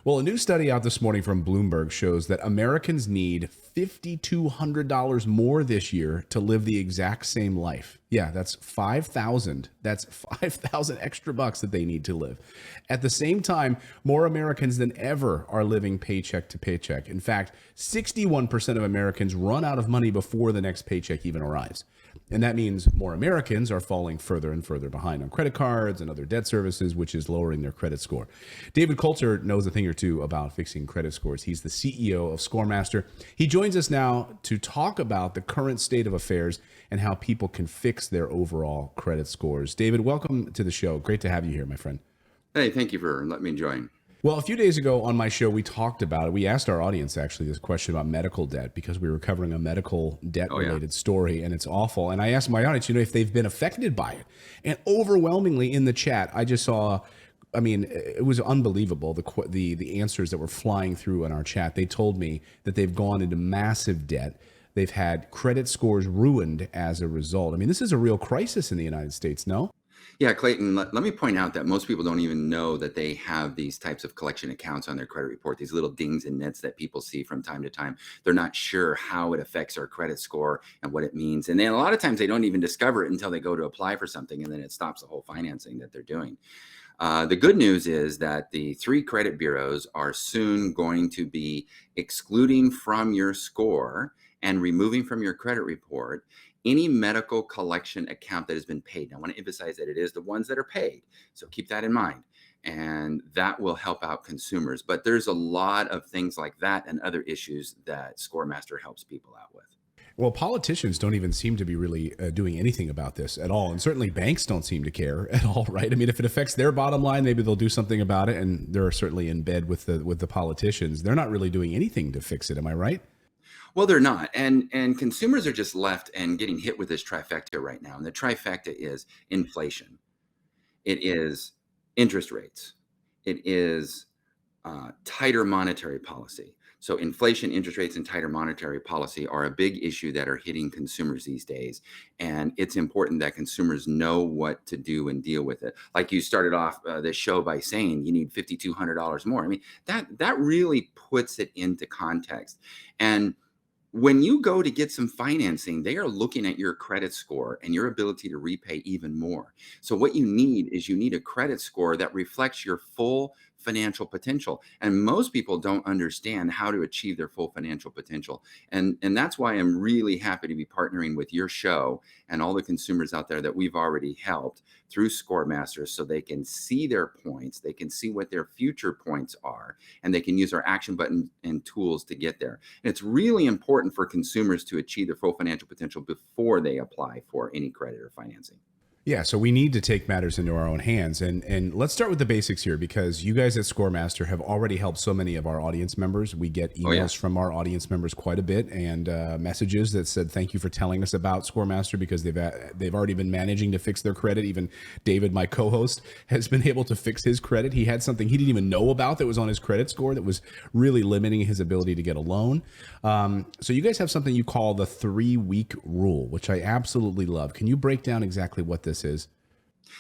Well, a new study out this morning from Bloomberg shows that Americans need $5,200 more this year to live the exact same life. Yeah, that's 5,000. That's 5,000 extra bucks that they need to live. At the same time, more Americans than ever are living paycheck to paycheck. In fact, 61% of Americans run out of money before the next paycheck even arrives. And that means more Americans are falling further and further behind on credit cards and other debt services, which is lowering their credit score. David Coulter knows a thing or two about fixing credit scores. He's the CEO of ScoreMaster. He joins us now to talk about the current state of affairs and how people can fix their overall credit scores. David, welcome to the show. Great to have you here, my friend. Hey, thank you for letting me join. Well, a few days ago on my show, we talked about it. We asked our audience actually this question about medical debt because we were covering a medical debt related story, and it's awful. And I asked my audience, if they've been affected by it. And overwhelmingly in the chat, I just saw, it was unbelievable, the answers that were flying through in our chat. They told me that they've gone into massive debt. They've had credit scores ruined as a result. This is a real crisis in the United States, no? Yeah, Clayton, let me point out that most people don't even know that they have these types of collection accounts on their credit report, these little dings and nits that people see from time to time. They're not sure how it affects our credit score and what it means. And then a lot of times they don't even discover it until they go to apply for something, and then it stops the whole financing that they're doing. The good news is that the 3 credit bureaus are soon going to be excluding from your score and removing from your credit report any medical collection account that has been paid. Now, I want to emphasize that it is the ones that are paid. So keep that in mind. And that will help out consumers. But there's a lot of things like that and other issues that ScoreMaster helps people out with. Well, politicians don't even seem to be really doing anything about this at all. And certainly banks don't seem to care at all, right? If it affects their bottom line, maybe they'll do something about it. And they're certainly in bed with the politicians. They're not really doing anything to fix it. Am I right? Well, they're not. And consumers are just left and getting hit with this trifecta right now. And the trifecta is inflation. It is interest rates. It is tighter monetary policy. So inflation, interest rates, and tighter monetary policy are a big issue that are hitting consumers these days. And it's important that consumers know what to do and deal with it. Like you started off this show by saying you need $5,200 more. That really puts it into context. And when you go to get some financing, they are looking at your credit score and your ability to repay even more. So what you need a credit score that reflects your full financial potential. And most people don't understand how to achieve their full financial potential. And that's why I'm really happy to be partnering with your show and all the consumers out there that we've already helped through ScoreMaster, so they can see their points, they can see what their future points are, and they can use our action button and tools to get there. And it's really important for consumers to achieve their full financial potential before they apply for any credit or financing. Yeah, so we need to take matters into our own hands. And let's start with the basics here, because you guys at ScoreMaster have already helped so many of our audience members. We get emails from our audience members quite a bit, and messages that said, thank you for telling us about ScoreMaster, because they've already been managing to fix their credit. Even David, my co-host, has been able to fix his credit. He had something he didn't even know about that was on his credit score that was really limiting his ability to get a loan. So you guys have something you call the 3-week rule, which I absolutely love. Can you break down exactly what this is?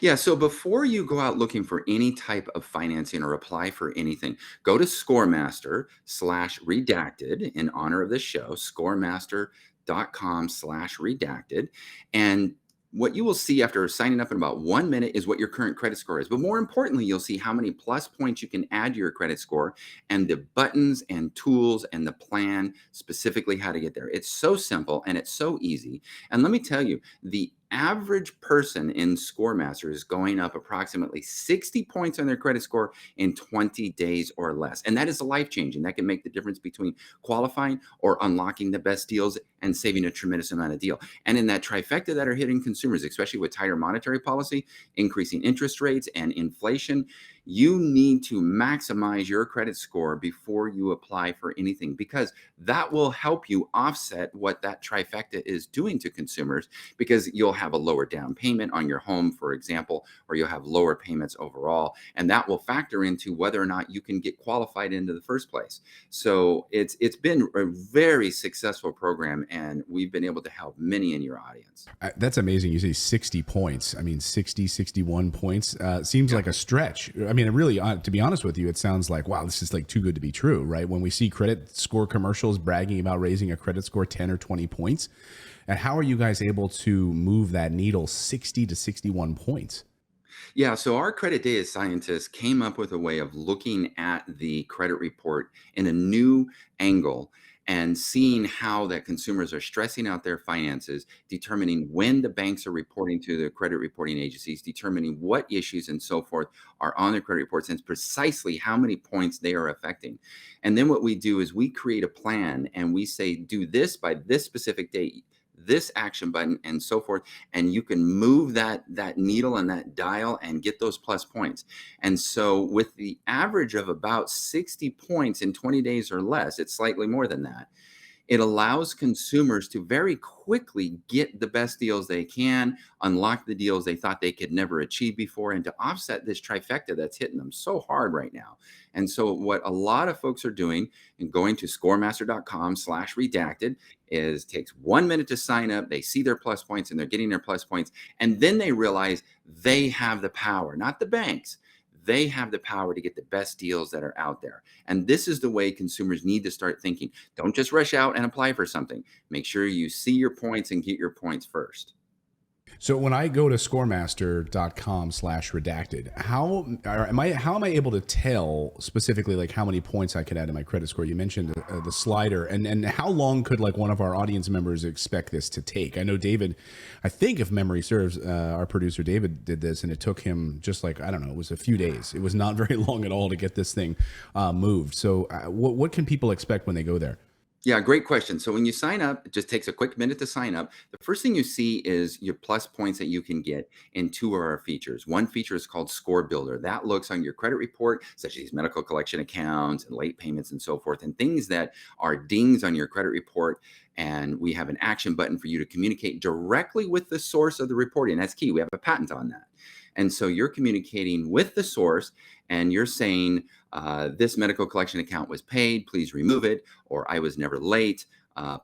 Yeah, so before you go out looking for any type of financing or apply for anything, go to ScoreMaster/redacted in honor of this show, ScoreMaster.com/redacted. And what you will see after signing up in about 1 minute is what your current credit score is. But more importantly, you'll see how many plus points you can add to your credit score and the buttons and tools and the plan, specifically how to get there. It's so simple and it's so easy. And let me tell you, the average person in ScoreMaster is going up approximately 60 points on their credit score in 20 days or less. And that is life-changing. That can make the difference between qualifying or unlocking the best deals and saving a tremendous amount of deal. And in that trifecta that are hitting consumers, especially with tighter monetary policy, increasing interest rates, and inflation, you need to maximize your credit score before you apply for anything, because that will help you offset what that trifecta is doing to consumers, because you'll have a lower down payment on your home, for example, or you'll have lower payments overall. And that will factor into whether or not you can get qualified into the first place. So it's been a very successful program and we've been able to help many in your audience. That's amazing. You say 60 points. I mean, 60, 61 points. Seems Yeah. like a stretch. I mean, it really, to be honest with you, it sounds like, wow, this is like too good to be true, right? When we see credit score commercials bragging about raising a credit score 10 or 20 points, and how are you guys able to move that needle 60 to 61 points? Yeah, so our credit data scientists came up with a way of looking at the credit report in a new angle and seeing how that consumers are stressing out their finances, determining when the banks are reporting to the credit reporting agencies, determining what issues and so forth are on their credit reports, and precisely how many points they are affecting. And then what we do is we create a plan and we say, do this by this specific date, this action button, and so forth, and you can move that needle and that dial and get those plus points. And so with the average of about 60 points in 20 days or less, it's slightly more than that. It allows consumers to very quickly get the best deals they can, unlock the deals they thought they could never achieve before, and to offset this trifecta that's hitting them so hard right now. And so, what a lot of folks are doing and going to scoremaster.com/redacted is takes 1 minute to sign up. They see their plus points and they're getting their plus points. And then they realize they have the power, not the banks. They have the power to get the best deals that are out there. And this is the way consumers need to start thinking. Don't just rush out and apply for something. Make sure you see your points and get your points first. So when I go to scoremaster.com/redacted, how am I able to tell specifically like how many points I could add to my credit score? You mentioned the slider, and how long could like one of our audience members expect this to take? I know David, I think if memory serves, our producer David did this, and it took him just like, I don't know, it was a few days. It was not very long at all to get this thing moved. So what can people expect when they go there? Yeah, great question. So when you sign up, it just takes a quick minute to sign up. The first thing you see is your plus points that you can get in two of our features. One feature is called Score Builder. That looks on your credit report, such as these medical collection accounts and late payments and so forth, and things that are dings on your credit report. And we have an action button for you to communicate directly with the source of the reporting. That's key. We have a patent on that. And so you're communicating with the source and you're saying, this medical collection account was paid, please remove it, or I was never late,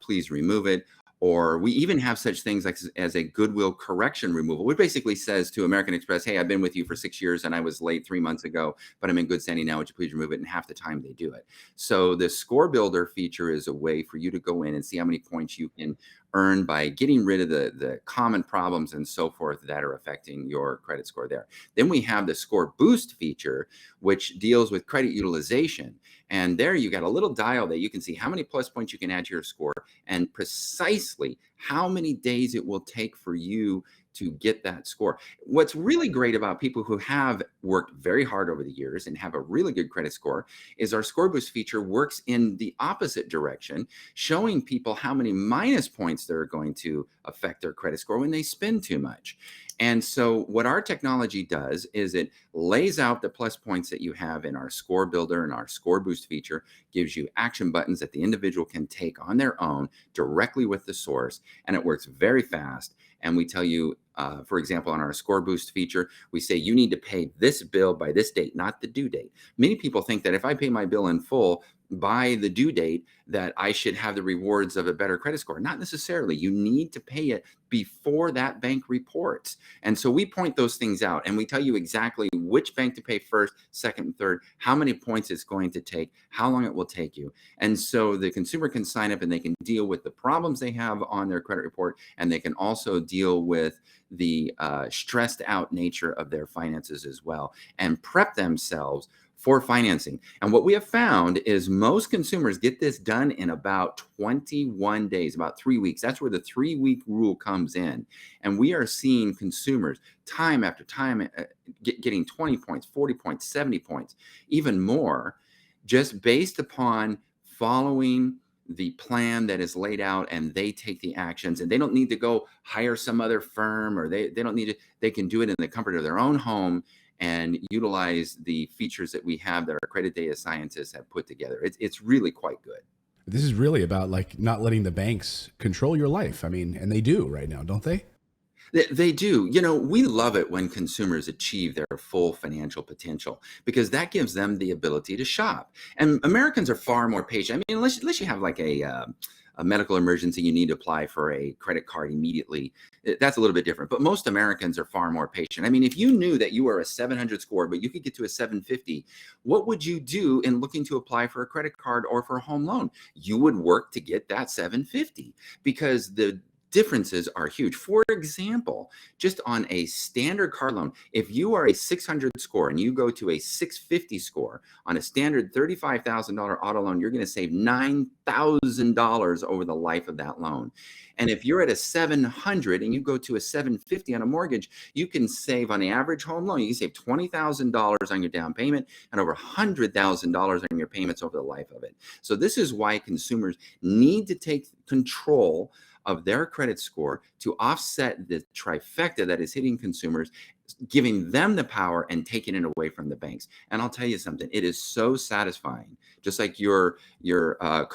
please remove it. Or we even have such things like as a goodwill correction removal, which basically says to American Express, hey, I've been with you for 6 years and I was late 3 months ago, but I'm in good standing now. Would you please remove it? And half the time they do it. So the Score Builder feature is a way for you to go in and see how many points you can earn by getting rid of the common problems and so forth that are affecting your credit score there. Then we have the Score Boost feature, which deals with credit utilization. And there you got a little dial that you can see how many plus points you can add to your score and precisely how many days it will take for you to get that score. What's really great about people who have worked very hard over the years and have a really good credit score is our Score Boost feature works in the opposite direction, showing people how many minus points they're going to affect their credit score when they spend too much. And so what our technology does is it lays out the plus points that you have in our Score Builder, and our Score Boost feature gives you action buttons that the individual can take on their own directly with the source. And it works very fast. And we tell you, for example, on our Score Boost feature, we say you need to pay this bill by this date, not the due date. Many people think that if I pay my bill in full by the due date, that I should have the rewards of a better credit score. Not necessarily. You need to pay it before that bank reports. And so we point those things out and we tell you exactly which bank to pay first, second, and third, how many points it's going to take, how long it will take you. And so the consumer can sign up and they can deal with the problems they have on their credit report, and they can also deal with the stressed out nature of their finances as well, and prep themselves for financing. And what we have found is most consumers get this done in about 21 days, about 3 weeks. That's where the 3-week rule comes in. And we are seeing consumers time after time getting 20 points, 40 points, 70 points, even more, just based upon following the plan that is laid out, and they take the actions, and they don't need to go hire some other firm, or they don't need to, they can do it in the comfort of their own home and utilize the features that we have that our credit data scientists have put together. It's really quite good. This is really about like not letting the banks control your life. I mean, and they do right now, don't they? They do. You know, we love it when consumers achieve their full financial potential because that gives them the ability to shop. And Americans are far more patient. I mean, unless you have like a medical emergency, you need to apply for a credit card immediately. That's a little bit different. But most Americans are far more patient. I mean, if you knew that you were a 700 score, but you could get to a 750, what would you do in looking to apply for a credit card or for a home loan? You would work to get that 750 because the differences are huge. For example, just on a standard car loan, if you are a 600 score and you go to a 650 score on a standard $35,000 auto loan, you're going to save $9,000 over the life of that loan. And if you're at a 700 and you go to a 750 on a mortgage, you can save on the average home loan, you can save $20,000 on your down payment and over $100,000 on your payments over the life of it. So this is why consumers need to take control of their credit score to offset the trifecta that is hitting consumers, giving them the power and taking it away from the banks. And I'll tell you something, it is so satisfying. Just like your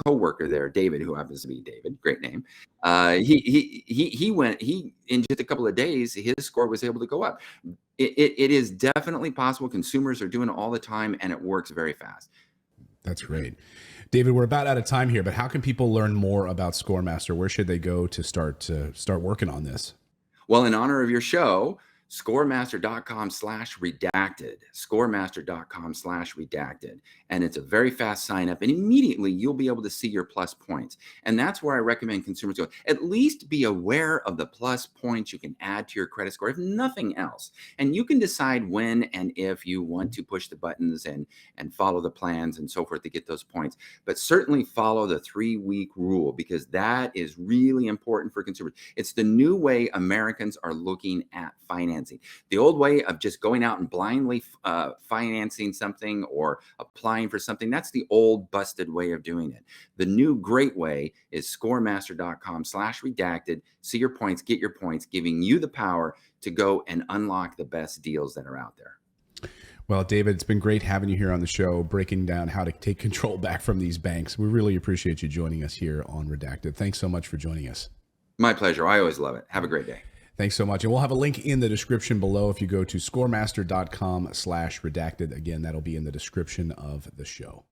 coworker there, David, who happens to be David, great name. He went, in just a couple of days, his score was able to go up. It is definitely possible. Consumers are doing it all the time, and it works very fast. That's great. David, we're about out of time here, but how can people learn more about ScoreMaster? Where should they go to start working on this? Well, in honor of your show, scoremaster.com/redacted, scoremaster.com/redacted. And it's a very fast sign up, and immediately you'll be able to see your plus points. And that's where I recommend consumers go. At least be aware of the plus points you can add to your credit score, if nothing else. And you can decide when and if you want to push the buttons and follow the plans and so forth to get those points. But certainly follow the 3-week rule, because that is really important for consumers. It's the new way Americans are looking at financing. The old way of just going out and blindly financing something or applying for something, that's the old busted way of doing it. The new great way is scoremaster.com/redacted. See your points, get your points, giving you the power to go and unlock the best deals that are out there. Well, David, it's been great having you here on the show, breaking down how to take control back from these banks. We really appreciate you joining us here on Redacted. Thanks so much for joining us. My pleasure. I always love it. Have a great day. Thanks so much. And we'll have a link in the description below. If you go to scoremaster.com/redacted, again, that'll be in the description of the show.